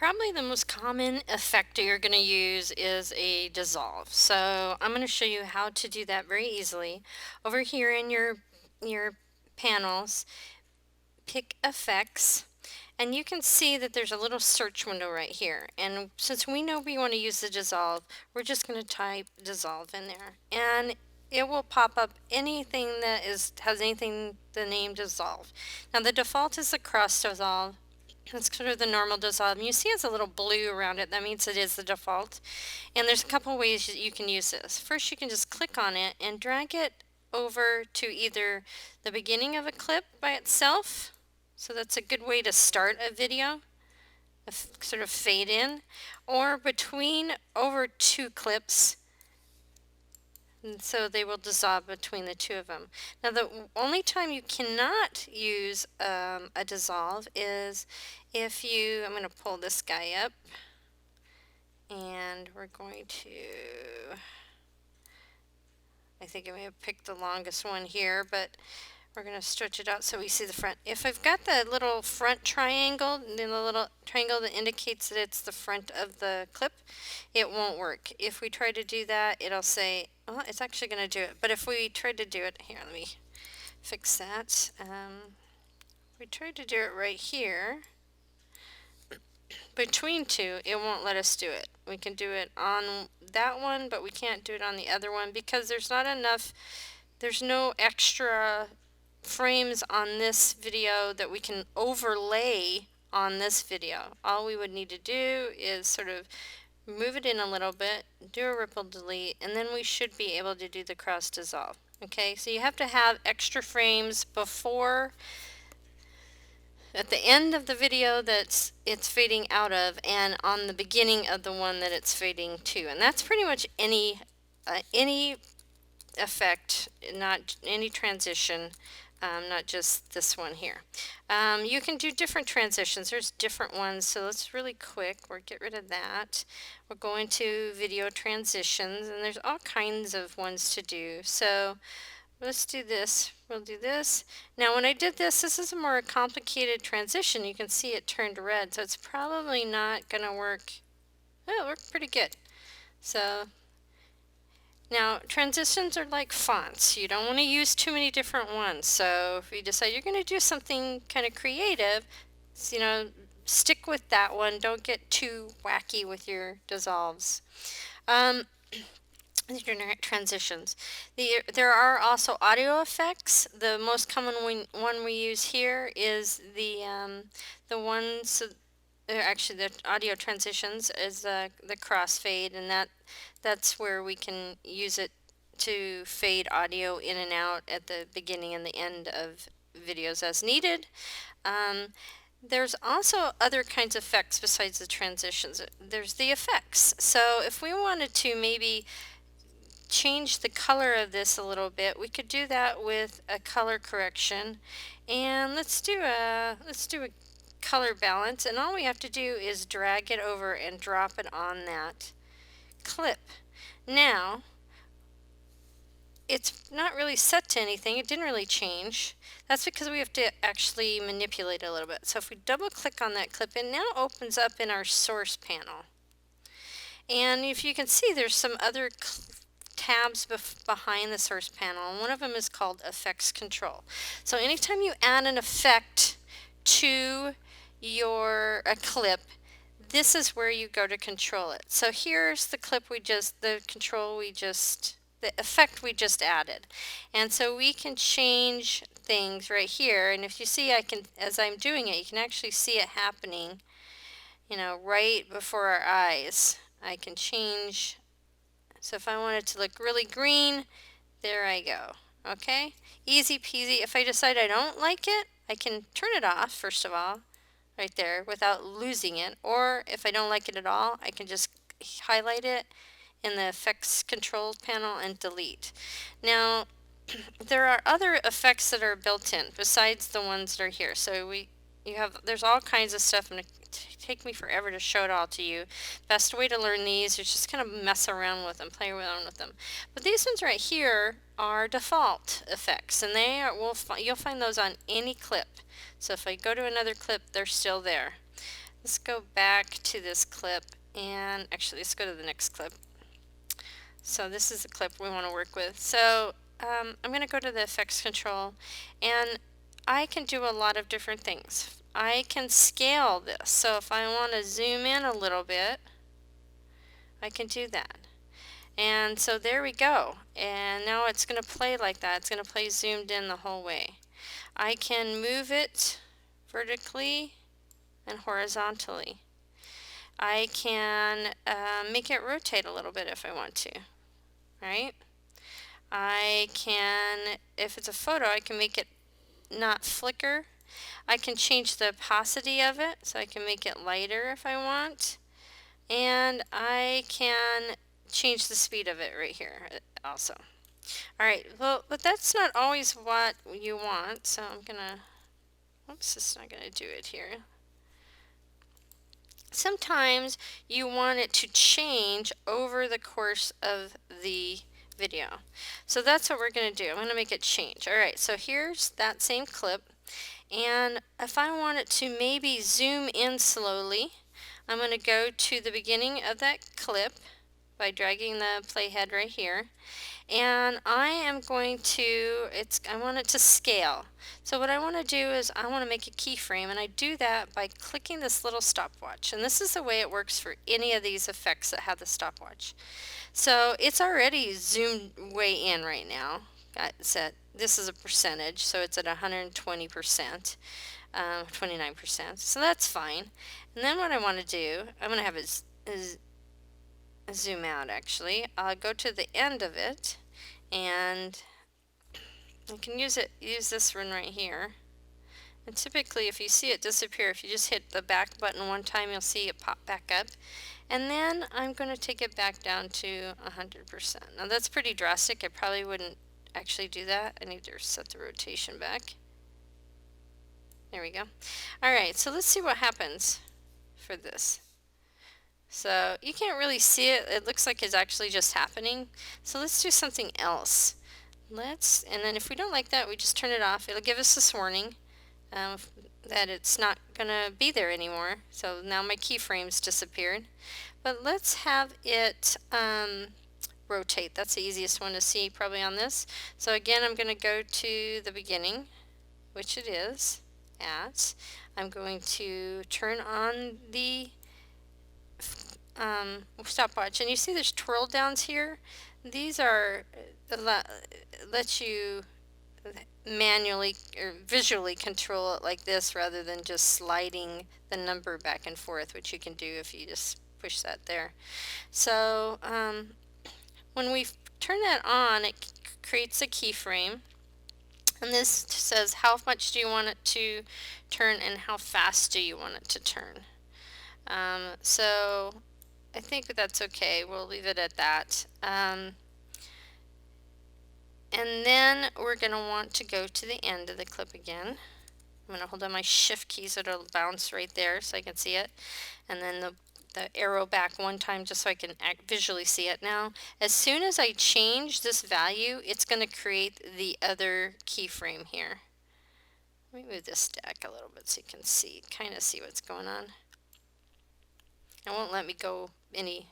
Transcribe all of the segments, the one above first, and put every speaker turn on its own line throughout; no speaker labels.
Probably the most common effect that you're going to use is a dissolve. So I'm going to show you how to do that very easily. Over here in your panels, pick effects, and you can see that there's a little search window right here. And since we know we want to use the dissolve, we're just going to type dissolve in there. And it will pop up anything that has anything the name dissolve. Now the default is the cross dissolve. That's sort of the normal dissolve. And you see it's a little blue around it. That means it is the default. And there's a couple ways that you can use this. First, you can just click on it and drag it over to either the beginning of a clip by itself. So that's a good way to start a video, sort of fade in, or between over two clips. And so they will dissolve between the two of them. Now, the only time you cannot use a dissolve is if you, I'm going to pull this guy up, and we're going to, I think I may have picked the longest one here, but we're going to stretch it out so we see the front. If I've got the little front triangle, the little triangle that indicates that it's the front of the clip, it won't work. If we try to do that, it'll say, oh, it's actually going to do it. But if we try to do it, here, let me fix that. We tried to do it right here. Between two, it won't let us do it. We can do it on that one, but we can't do it on the other one because there's not enough, there's no extra frames on this video that we can overlay on this video. All we would need to do is sort of move it in a little bit, do a ripple delete, and then we should be able to do the cross dissolve. Okay, so you have to have extra frames before, at the end of the video that it's fading out of, and on the beginning of the one that it's fading to. And that's pretty much any effect, not any transition, not just this one here. You can do different transitions. There's different ones, so let's really quick. We'll get rid of that. We're going to video transitions, and there's all kinds of ones to do. So let's do this. We'll do this. Now when I did this, this is a more complicated transition. You can see it turned red, so it's probably not going to work. Oh, it worked pretty good. So now transitions are like fonts. You don't want to use too many different ones. So if you decide you're going to do something kind of creative, you know, stick with that one. Don't get too wacky with your dissolves. Transitions. There are also audio effects. The most common one we use here is the ones, actually the audio transitions is the crossfade, and that's where we can use it to fade audio in and out at the beginning and the end of videos as needed. There's also other kinds of effects besides the transitions. There's the effects. So if we wanted to maybe change the color of this a little bit, we could do that with a color correction. And let's do a color balance, and all we have to do is drag it over and drop it on that clip. Now it's not really set to anything. It didn't really change. That's because we have to actually manipulate it a little bit. So if we double click on that clip, it now opens up in our source panel. And if you can see, there's some other tabs behind the source panel, and one of them is called effects control. So anytime you add an effect to your clip, this is where you go to control it. So here's the clip the effect we just added. And so we can change things right here, and if you see, as I'm doing it, you can actually see it happening, you know, right before our eyes. I can change. So if I want it to look really green, there I go. Okay, easy peasy. If I decide I don't like it, I can turn it off first of all, right there, without losing it. Or if I don't like it at all, I can just highlight it in the effects control panel and delete. Now there are other effects that are built in besides the ones that are here. So there's all kinds of stuff, and take me forever to show it all to you. Best way to learn these is just kind of mess around with them, play around with them. But these ones right here are default effects, and you'll find those on any clip. So if I go to another clip, they're still there. Let's go back to this clip, and actually let's go to the next clip. So this is the clip we want to work with. So I'm going to go to the effects control, and I can do a lot of different things. I can scale this. So if I want to zoom in a little bit, I can do that. And so there we go. And now it's going to play like that. It's going to play zoomed in the whole way. I can move it vertically and horizontally. I can make it rotate a little bit if I want to, right? I can, if it's a photo, I can make it not flicker. I can change the opacity of it, so I can make it lighter if I want. And I can change the speed of it right here also. All right, well, but that's not always what you want, so I'm gonna, oops, it's not gonna do it here. Sometimes you want it to change over the course of the video. So that's what we're going to do. I'm going to make it change. All right, so here's that same clip. And if I want it to maybe zoom in slowly, I'm going to go to the beginning of that clip by dragging the playhead right here. And I am going to, I want it to scale. So what I want to do is I want to make a keyframe, and I do that by clicking this little stopwatch. And this is the way it works for any of these effects that have the stopwatch. So it's already zoomed way in right now. It's at, this is a percentage, so it's at 120%, 29%. So that's fine. And then what I want to do, I'm going to have it zoom out actually. I'll go to the end of it, and I can use this one right here. And typically if you see it disappear, if you just hit the back button one time, you'll see it pop back up. And then I'm going to take it back down to 100%. Now that's pretty drastic. I probably wouldn't actually do that. I need to set the rotation back. There we go. Alright, so let's see what happens for this. So you can't really see it. It looks like it's actually just happening. So let's do something else. And then if we don't like that, we just turn it off. It'll give us this warning that it's not going to be there anymore. So now my keyframes disappeared. But let's have it rotate. That's the easiest one to see probably on this. So again, I'm going to go to the beginning, which it is at. I'm going to turn on the stopwatch, and you see there's twirl downs here. These are let you manually or visually control it like this rather than just sliding the number back and forth, which you can do if you just push that there. So when we turn that on, it creates a keyframe, and this says how much do you want it to turn and how fast do you want it to turn. So I think that's okay. We'll leave it at that. And then we're going to want to go to the end of the clip again. I'm going to hold down my shift key so it'll bounce right there so I can see it. And then the arrow back one time just so I can visually see it. Now, as soon as I change this value, it's going to create the other keyframe here. Let me move this stack a little bit so you can kind of see what's going on. It won't let me go any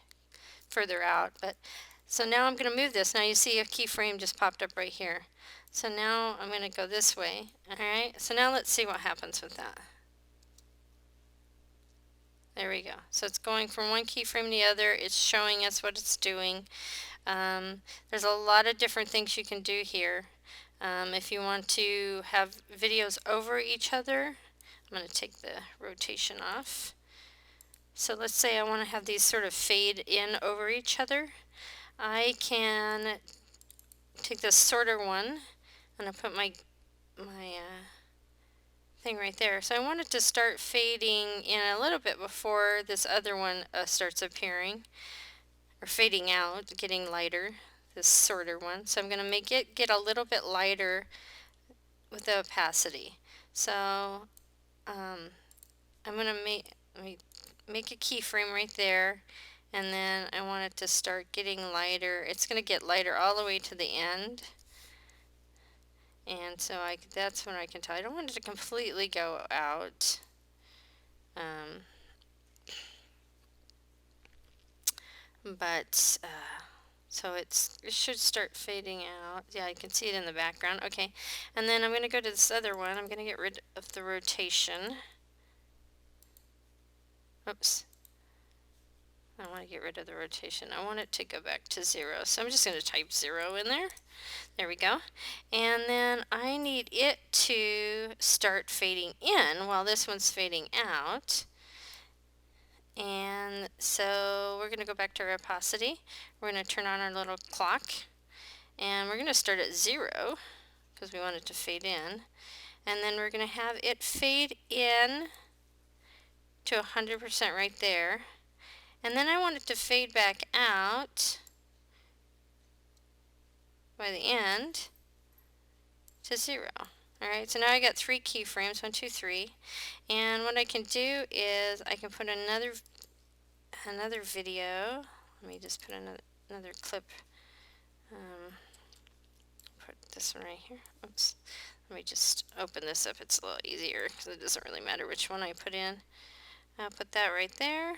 further out, but so now I'm going to move this. Now you see a keyframe just popped up right here. So now I'm going to go this way. Alright, so now let's see what happens with that. There we go. So it's going from one keyframe to the other. It's showing us what it's doing. There's a lot of different things you can do here. If you want to have videos over each other, I'm going to take the rotation off. So let's say I want to have these sort of fade in over each other. I can take this sorter one and I put my thing right there. So I want it to start fading in a little bit before this other one starts appearing, or fading out, getting lighter, this sorter one. So I'm going to make it get a little bit lighter with the opacity. So I'm going to make a keyframe right there, and then I want it to start getting lighter. It's going to get lighter all the way to the end, and so that's when I can tell. I don't want it to completely go out. but so it should start fading out. Yeah, I can see it in the background. Okay, and then I'm going to go to this other one. I'm going to get rid of the rotation. Oops. I want to get rid of the rotation. I want it to go back to 0. So I'm just going to type 0 in there. There we go. And then I need it to start fading in while this one's fading out. And so we're going to go back to our opacity. We're going to turn on our little clock. And we're going to start at 0 because we want it to fade in. And then we're going to have it fade in to 100% right there. And then I want it to fade back out by the end to 0. Alright, so now I got 3 keyframes, 1, 2, 3. And what I can do is I can put another video. Let me just put another clip. Put this one right here. Oops. Let me just open this up. It's a little easier because it doesn't really matter which one I put in. I'll put that right there.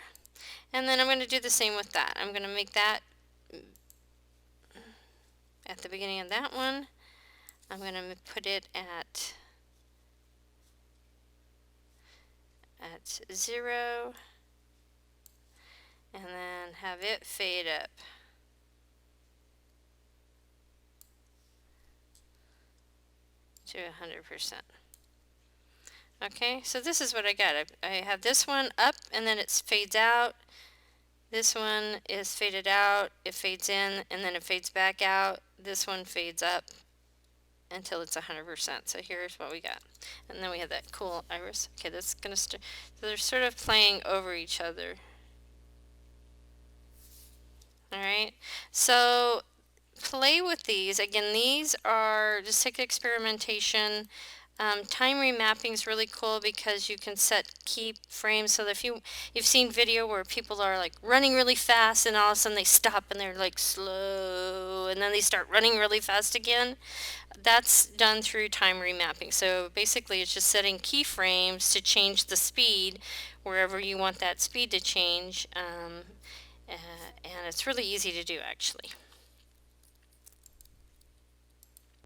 And then I'm going to do the same with that. I'm going to make that at the beginning of that one. I'm going to put it at 0. And then have it fade up. To 100%. Okay, so this is what I got. I have this one up and then it fades out. This one is faded out, it fades in, and then it fades back out. This one fades up until it's 100%. So here's what we got. And then we have that cool iris. Okay, that's going to start. So they're sort of playing over each other. Alright, so play with these. Again, these are just like experimentation. Time remapping is really cool because you can set keyframes so that if you've seen video where people are like running really fast and all of a sudden they stop and they're like slow and then they start running really fast again. That's done through time remapping. So basically it's just setting keyframes to change the speed wherever you want that speed to change. And it's really easy to do actually.